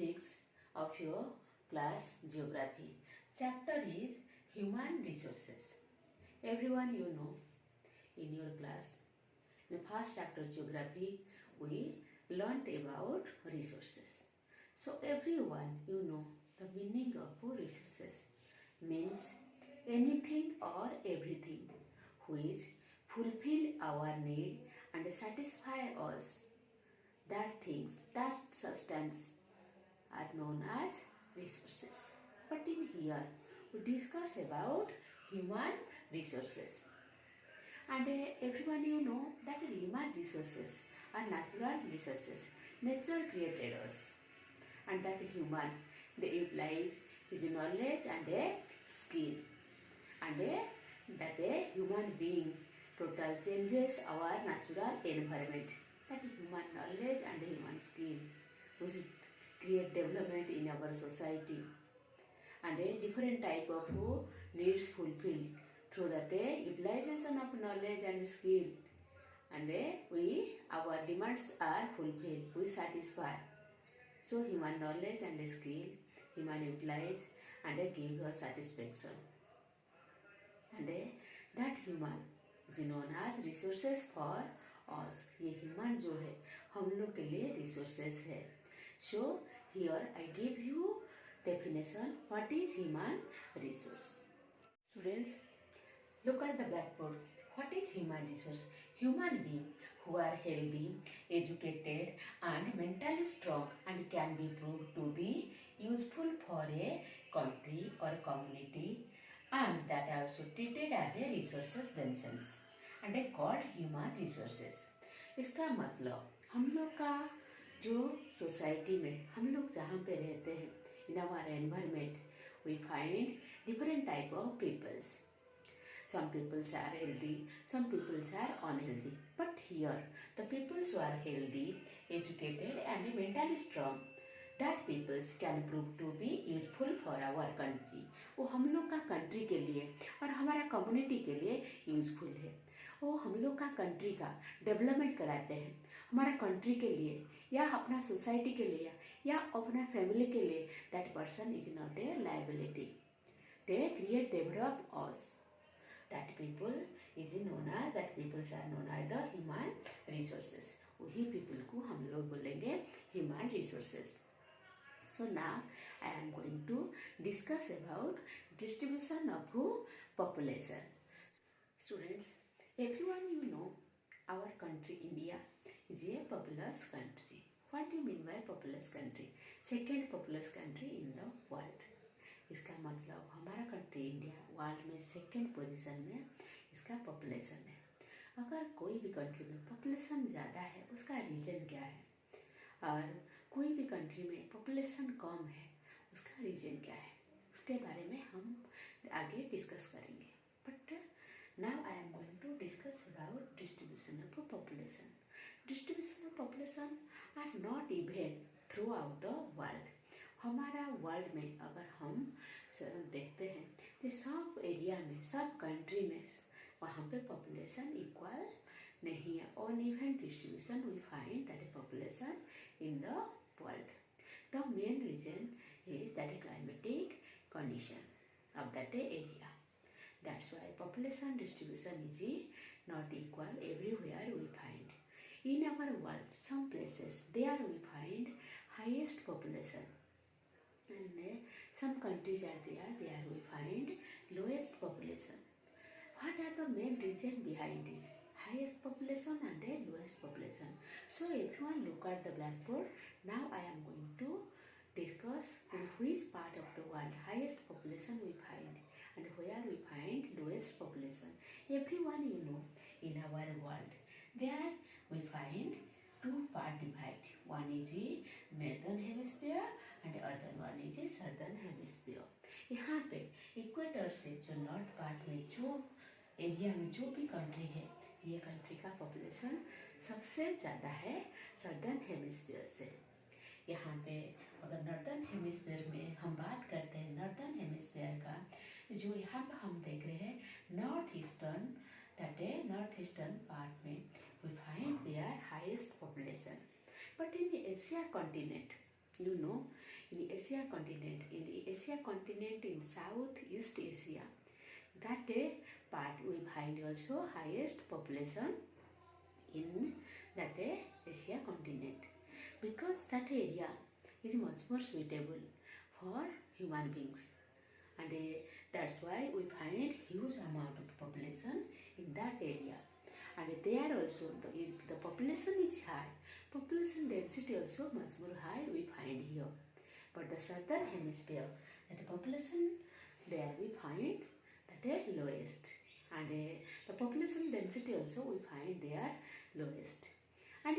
6 of your class Geography. Chapter is Human Resources. Everyone you know in your class, in the first chapter Geography, we learnt about resources. So everyone you know the meaning of resources means anything or everything which fulfill our need and satisfy us. That things, that substance are known as resources. But in here we discuss about human resources. And everyone you know that human resources are natural resources. Nature created us. And that human, they utilize his knowledge and skill. And that a human being total changes our natural environment. That human knowledge and human skill which create development in our society. And a different type of needs fulfilled through that utilization of knowledge and skill. And our demands are fulfilled, we satisfy. So human knowledge and skill, human utilize and give us satisfaction. And that human is known as resources for us. ये human जो है हम लोग के लिए resources है. So here I give you definition what is human resource. Students, look at the blackboard. What is human resource? Human being who are healthy, educated and mentally strong and can be proved to be useful for a country or community and that are also treated as a resources themselves and are called human resources. इसका मतलब हम लोग का जो society में हम लोग जहाँ पे रहते हैं in our environment we find different type of peoples. Some peoples are healthy, some peoples are unhealthy. But here, the peoples who are healthy, educated and mentally strong, that peoples can prove to be useful for our country. वो हम लोग का country के लिए और हमारा community के लिए useful है. वो हम लोग का country का development कराते हैं. हमारा country के लिए या अपना society के लिए या अपना family के लिए that person is not a liability. They create develop us. That people is known as that peoples are known as the human resources. वही people को हम लोग बोलेंगे human resources. So now I am going to discuss about distribution of population. Students, everyone you know our country India is a populous country. What do you mean by populous country? Second populous country in the world. इसका मतलब हमारा country India world में second position में इसका population है. अगर कोई भी कंट्री में पॉपुलेशन ज़्यादा है उसका रीज़न क्या है और कोई भी कंट्री में पॉपुलेशन कम है उसका रीज़न क्या है उसके बारे में हम आगे डिस्कस करेंगे. But now I am going to discuss about distribution of population. Distribution of population are not even throughout the world. हमारा वर्ल्ड में अगर हम देखते हैं कि सब एरिया में सब कंट्री में वहाँ पे पॉपुलेशन इक्वल नहीं है. Uneven distribution we find that population in the world. The main reason is that climatic condition of that area. That's why population distribution is not equal everywhere we find. In our world, some places there we find highest population. And some countries are there we find lowest population. What are the main reason behind it? Highest population and lowest population. So everyone look at the blackboard. Now I am going to discuss in which part of the world highest population we find and where we find lowest population. Everyone you know in our world there we find two part divide. One is northern hemisphere and other one is southern hemisphere. यहाँ पे equator से जो north part में जो area में जो भी country है ये कंट्री का पॉपुलेशन सबसे ज़्यादा है सदर्न हेमिस्फीयर से. यहाँ पे अगर नॉर्दर्न हेमिस्फीयर में हम बात करते हैं नॉर्दर्न हेमिस्फीयर का जो यहाँ पे हम देख रहे हैं नॉर्थ ईस्टर्न दैट है नॉर्थ ईस्टर्न पार्ट में we find their highest population. But in the Asia continent, you know, in Asia continent. In the Asia continent in Southeast Asia, that part we find also highest population in that Asia continent, because that area is much more suitable for human beings, and that's why we find huge amount of population in that area. And there also the population is high, population density also much more high we find here. But the southern hemisphere, that population there we find that lowest, and the population density also we find there lowest. And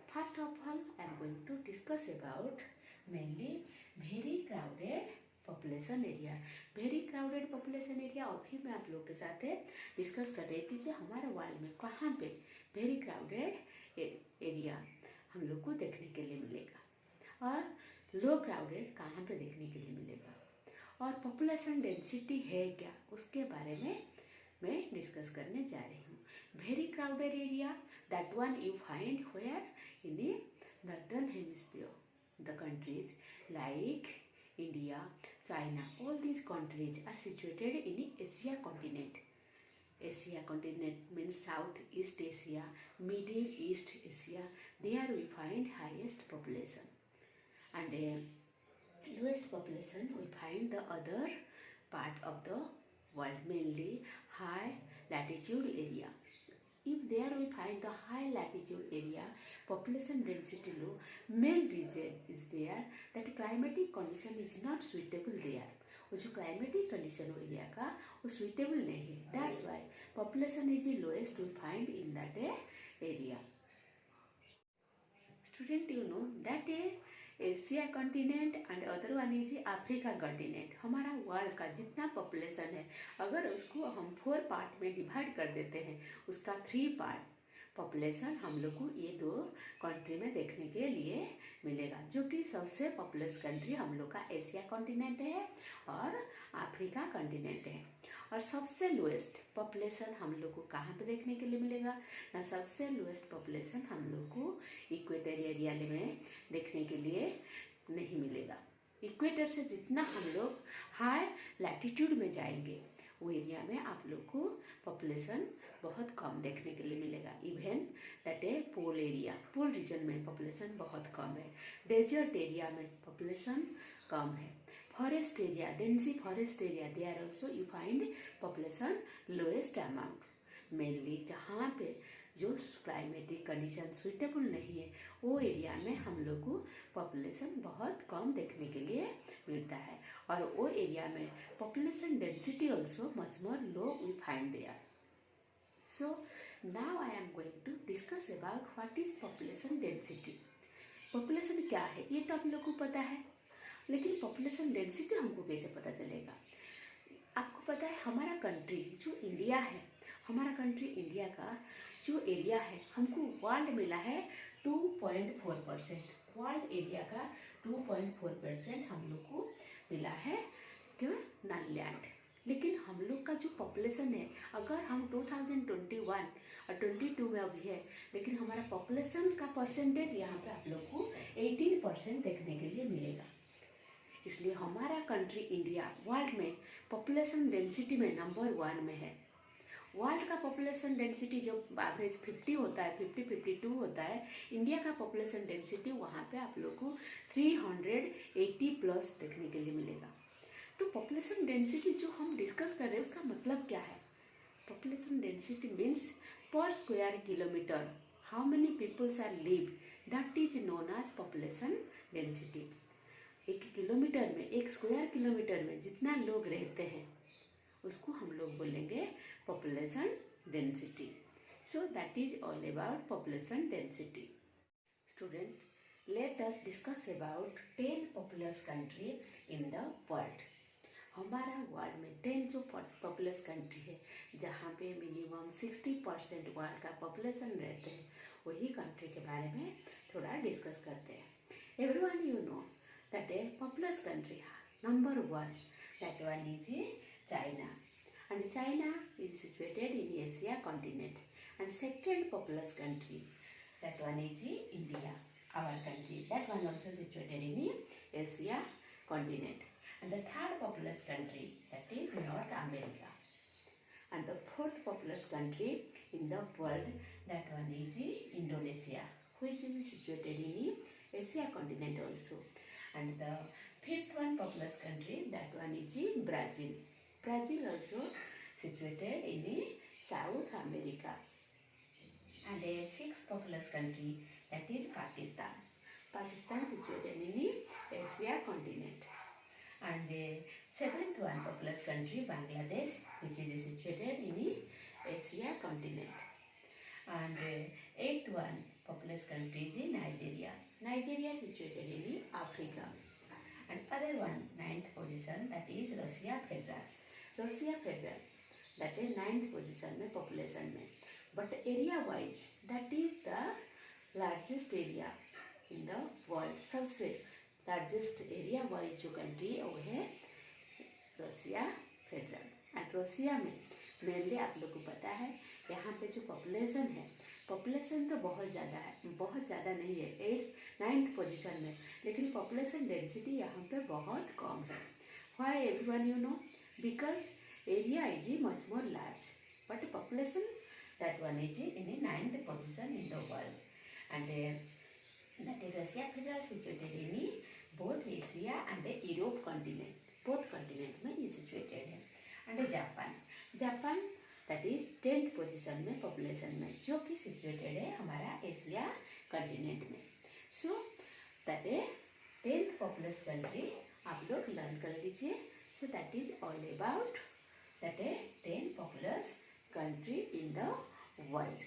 first of all I am going to discuss about mainly very crowded population area. Very crowded population area अभी मैं आप लोग के साथ discuss कर रही थी जो हमारे वर्ल्ड में कहाँ पे वेरी क्राउडेड एरिया हम लोग को देखने के लिए मिलेगा, और लो क्राउडेड कहाँ पे देखने के लिए मिलेगा, और पॉपुलेशन डेंसिटी है क्या उसके बारे में मैं डिस्कस करने जा रही हूँ। Very crowded area, that one you find where in northern hemisphere, the countries like India, China, all these countries are situated in Asia continent. Asia continent means Southeast Asia, Middle East Asia. There we find highest population, and lowest population we find the other part of the world, mainly high latitude area. If there we find the high latitude area, population density low, main reason is there that climatic condition is not suitable there. वो जो climatic condition वो area का वो suitable नहीं है, that's why population is the lowest we find in that area. Student, you know that Asia continent and other one is Africa continent. हमारा world का जितना पॉपुलेशन है अगर उसको हम 4 पार्ट में डिवाइड कर देते हैं, उसका 3 पार्ट पॉपुलेशन हम लोग को ये 2 कंट्री में देखने के लिए मिलेगा, जो कि सबसे पॉपुलस कंट्री हम लोग का एशिया कॉन्टिनेंट है और अफ्रीका कॉन्टिनेंट है। और सबसे लोएस्ट पॉपुलेशन हम लोग को कहाँ पे देखने के लिए मिलेगा ना, सबसे लोएस्ट पॉपुलेशन हम लोग को इक्वेटर एरिया में देखने के लिए नहीं मिलेगा। इक्वेटर से जितना हम लोग हाई लैटिट्यूड में जाएंगे वो एरिया में आप लोग को पॉपुलेशन बहुत कम देखने के लिए मिलेगा। Even that a pole area, pole region में पॉपुलेशन बहुत कम है, डेजर्ट एरिया में पॉपुलेशन कम है, forest area, dense forest area, there also you find population lowest amount. Mainly जहाँ पे जो क्लाइमेटिक कंडीशन सुइटेबल नहीं है वो एरिया में हम लोग को पॉपुलेशन बहुत कम देखने के लिए मिलता है, और वो एरिया में population density also much more low we find there. So now I am going to discuss about what is population density. Population क्या है ये तो आप लोग को पता है, लेकिन पॉपुलेशन डेंसिटी हमको कैसे पता चलेगा। आपको पता है हमारा कंट्री जो इंडिया है, हमारा कंट्री इंडिया का जो एरिया है हमको वर्ल्ड मिला है 2.4%। वर्ल्ड एरिया का 2.4% हम लोग को मिला है क्यों नॉन लैंड। लेकिन हम लोग का जो पॉपुलेशन है अगर हम 2021 और 22 में अभी है, लेकिन हमारा पॉपुलेशन का परसेंटेज यहाँ पे आप लोग को 18% देखने के लिए मिलेगा। इसलिए हमारा कंट्री इंडिया वर्ल्ड में पॉपुलेशन डेंसिटी में नंबर 1 में है। वर्ल्ड का पॉपुलेशन डेंसिटी जो एवरेज 50 होता है, 50-52 होता है, इंडिया का पॉपुलेशन डेंसिटी वहाँ पे आप लोग को 380 प्लस देखने के लिए मिलेगा। तो पॉपुलेशन डेंसिटी जो हम डिस्कस कर रहे हैं उसका मतलब क्या है। Population density means per square kilometre how many peoples are live, that is known as population density. 1 kilometre में, 1 स्क्वायर किलोमीटर में जितना लोग रहते हैं उसको हम लोग बोलेंगे population density. So that is all about population density. Student, let us discuss about 10 populace country in the world. हमारा वर्ल्ड में 10 जो पॉपुलस कंट्री है जहाँ पे मिनिमम 60% वर्ल्ड का पॉपुलेशन रहते हैं, वही कंट्री के बारे में थोड़ा डिस्कस करते हैं। Everyone you know that a populous country number 1, that one is China, and China is situated in Asia continent. And second populous country, that one is India, our country, that one also situated in Asia continent. And the third populous country, that is North America. And the fourth populous country in the world, that one is Indonesia, which is situated in Asia continent also. And the fifth one populous country, that one is Brazil. Brazil also situated in South America. And a sixth populous country, that is Pakistan. Pakistan situated in Asia continent. And the seventh one populous country, Bangladesh, which is situated in Asia continent. And eighth one populous country is Nigeria. Nigeria situated in Africa. And other one, ninth position, that is Russia Federal. Russia Federal, that is ninth position में population में. But area wise, that is the largest area in the world. सबसे largest area wise जो country है वो है रसिया federal. और रसिया में mainly आप लोग को पता है यहाँ पे जो पॉपुलेशन है, पॉपुलेशन तो बहुत ज़्यादा है, बहुत ज़्यादा नहीं है, 8th-9th पोजीशन में, लेकिन पॉपुलेशन डेंसिटी यहाँ पे बहुत कम है. Why everyone you know? Because area is much more large, but population, that one is in the 9th position in the world. And that is Russia Federal situated in both Asia and the Europe continent. Both continent में ये situated है. And Japan, Japan that is 10th position में population में, जो कि situated है हमारा Asia continent में. So that is 10th populous country आप लोग learn कर लीजिए. So that is all about that is 10 populous country in the world.